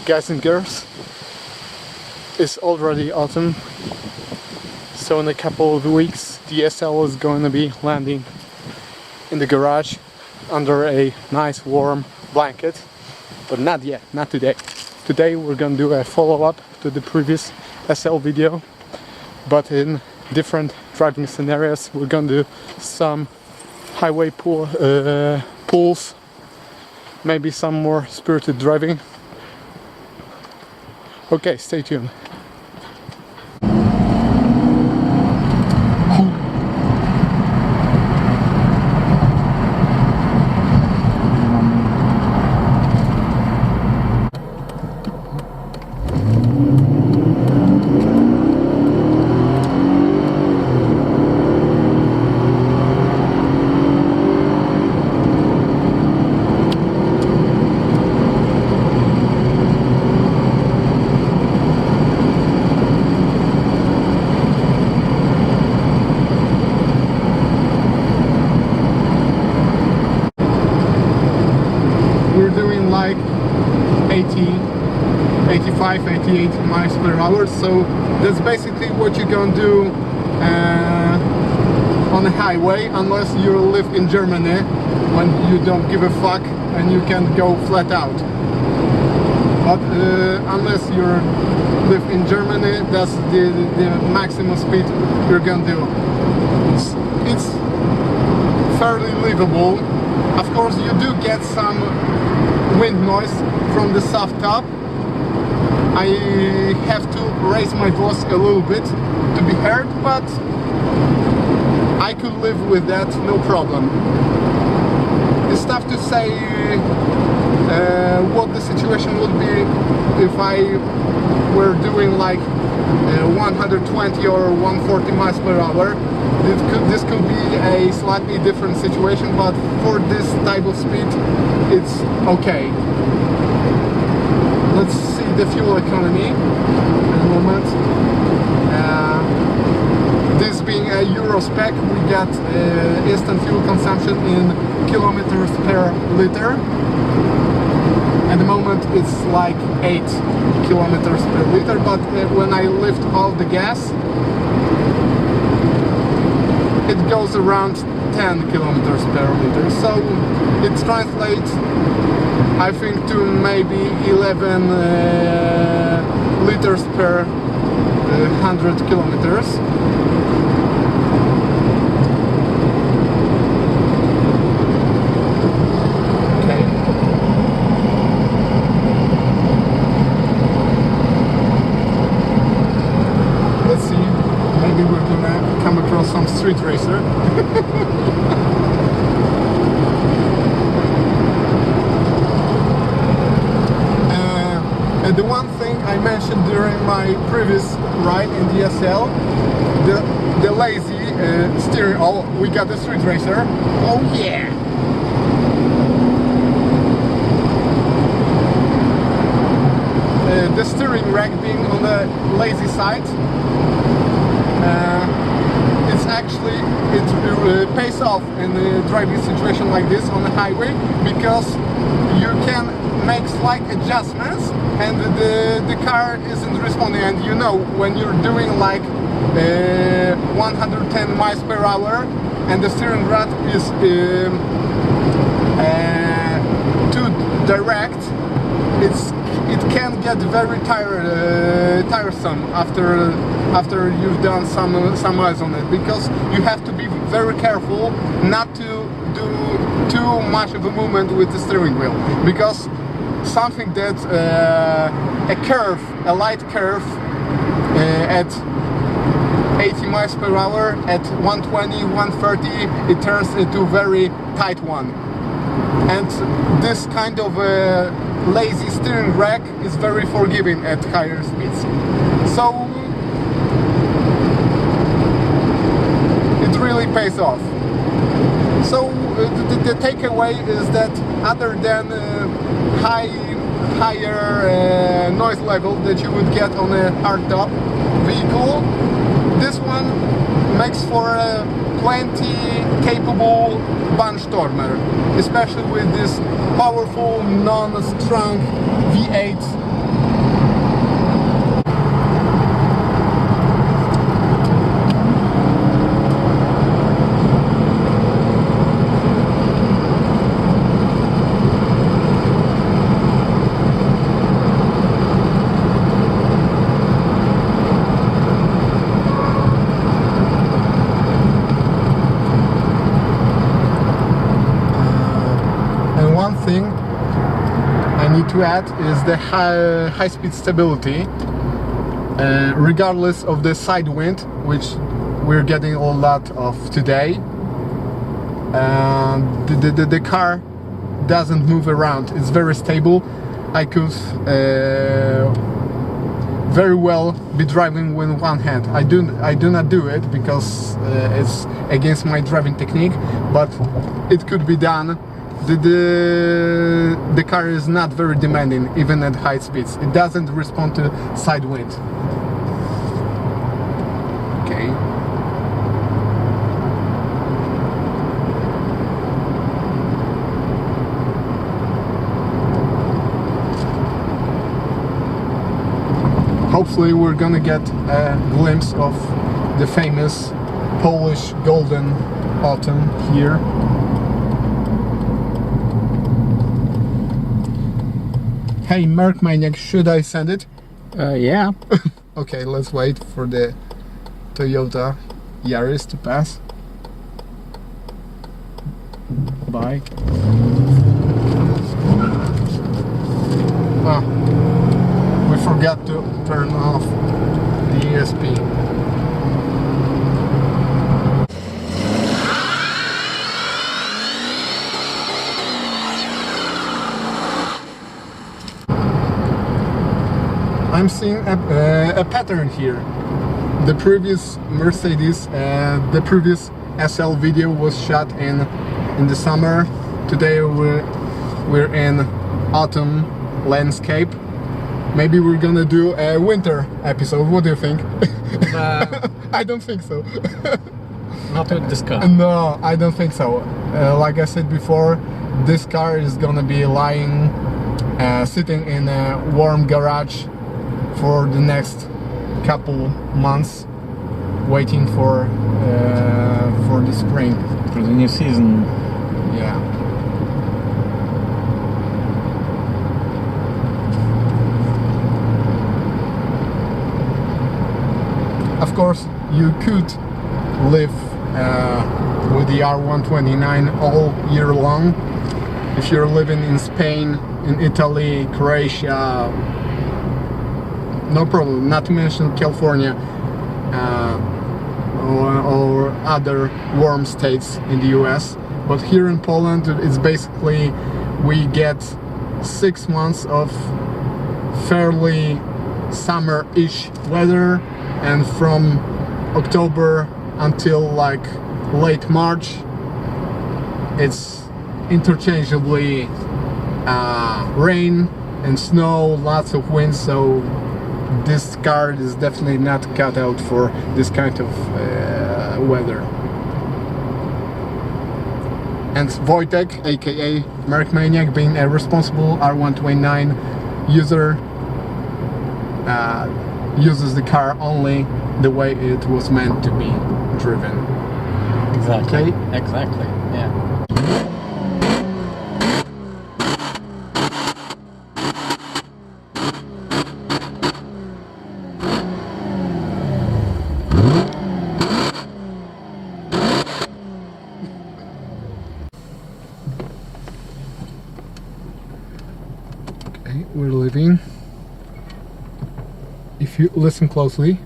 guys and girls. It's already autumn, so in a couple of weeks the SL is going to be landing in the garage under a nice warm blanket, but not yet, not today. Today we're going to do a follow-up to the previous SL video, but in different driving scenarios. We're going to do some highway pulls, maybe some more spirited driving. Okay, stay tuned. We're doing like 85, 88 miles per hour, so that's basically what you're gonna do on a highway, unless you live in Germany, when you don't give a fuck and you can go flat out. But unless you live in Germany, that's the maximum speed you're gonna do. It's fairly livable. Of course, you do get some wind noise from the soft top. I have to raise my voice a little bit to be heard, but I could live with that, no problem. It's tough to say what the situation would be if I were doing like 120 or 140 miles per hour. This could be a slightly different situation, but for this type of speed, it's okay. Let's see the fuel economy in a moment. This being a Euro spec, we got instant fuel consumption in kilometers per liter. At the moment it's like 8 kilometers per liter, but when I lift off the gas, it goes around 10 kilometers per liter. So it translates, I think, to maybe 11 liters per 100 kilometers. Some street racer. And the one thing I mentioned during my previous ride in the SL, the lazy steering. Oh, we got the street racer. Oh yeah! The steering rack being on the lazy side. Actually, it pays off in a driving situation like this on the highway, because you can make slight adjustments and the car isn't responding. And you know, when you're doing like 110 miles per hour and the steering rack is too direct, it can get very tiresome after you've done some miles on it, because you have to be very careful not to do too much of a movement with the steering wheel, because something that a light curve at 80 miles per hour, at 120, 130, it turns into a very tight one. And this kind of lazy steering rack is very forgiving at higher speeds. So it really pays off. So the takeaway is that other than higher noise level that you would get on a hardtop vehicle, this one makes for a plenty capable Bahnstormer, especially with this powerful non-strong V8 to add is the high-speed stability, regardless of the side wind, which we're getting a lot of today. The car doesn't move around. It's very stable. I could very well be driving with one hand. I do not do it because it's against my driving technique, but it could be done. The car is not very demanding even at high speeds. It doesn't respond to side wind. Okay. Hopefully we're gonna get a glimpse of the famous Polish golden autumn here. Hey, Merc Maniac, should I send it? Yeah. Okay, let's wait for the Toyota Yaris to pass. Bye. Ah, we forgot to turn off the ESP. I'm seeing a pattern here. The previous Mercedes, the previous SL video was shot in the summer. Today we're in autumn landscape. Maybe we're gonna do a winter episode. What do you think? I don't think so. Not with this car. No, I don't think so. Like I said before, this car is gonna be lying, sitting in a warm garage for the next couple months, waiting for the spring, For the new season. yeah. Of course, you could live with the R129 all year long if you're living in Spain, in Italy, Croatia. No problem, not to mention California or other warm states in the US. But here in Poland, it's basically we get 6 months of fairly summer-ish weather, and from October until like late March, it's interchangeably rain and snow, lots of wind, so this car is definitely not cut out for this kind of weather. And Wojtek, aka Merc Maniac, being a responsible R129 user, uses the car only the way it was meant to be driven. Exactly. Okay? Exactly. Yeah. Okay, we're leaving. If you listen closely,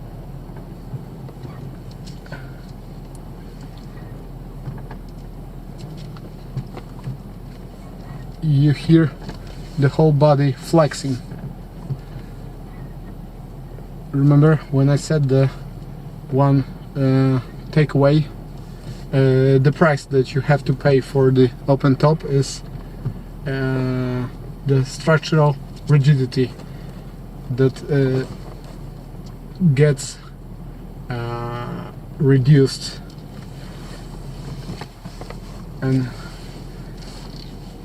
you hear the whole body flexing. Remember when I said the one takeaway, the price that you have to pay for the open top is the structural rigidity that gets reduced, and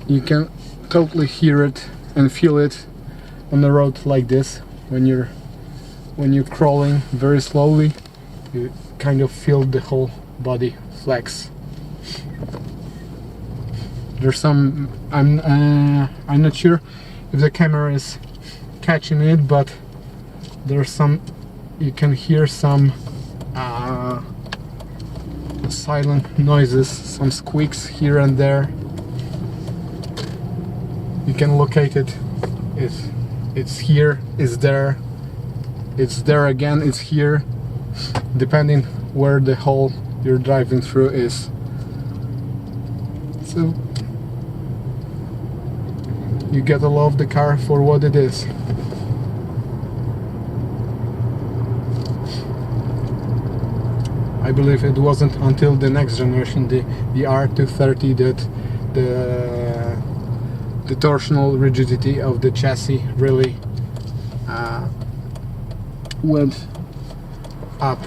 you can totally hear it and feel it on the road like this. When you're crawling very slowly, you kind of feel the whole body flex. There's some, I'm not sure if the camera is catching it, but there's some, you can hear some silent noises, some squeaks here and there. You can locate it It's here, it's there, it's there again, it's here, depending where the hole you're driving through is. So you gotta love the car for what it is. I believe it wasn't until the next generation, the R230, that the torsional rigidity of the chassis really went up